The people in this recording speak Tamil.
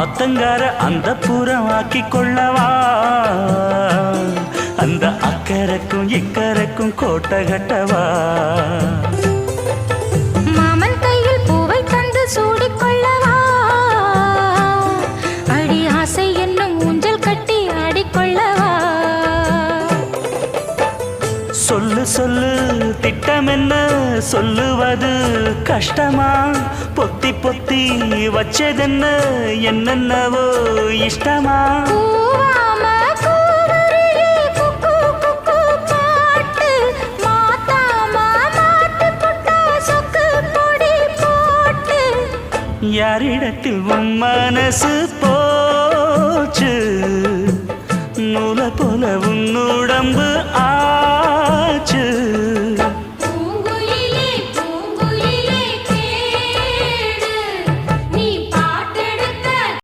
ஆத்தங்கார அந்த புறம் ஆக்கி கொள்ளவா அந்த அக்கறைக்கும் இக்கரைக்கும் கோட்டை கட்டவா மாமன் கையில் பூவை தந்து சூடிக்கொள்ளவா அடி ஆசை என்னும் ஊஞ்சல் கட்டி ஆடிக்கொள்ளவா சொல்லு சொல்லு திட்டம் என்ன சொல்லுவது கஷ்டமா பொத்தி பொத்தி வச்சதென்ன என்னென்னவோ இஷ்டமா யாரிடத்தில் உன் மனசு போச்சு நூலை போல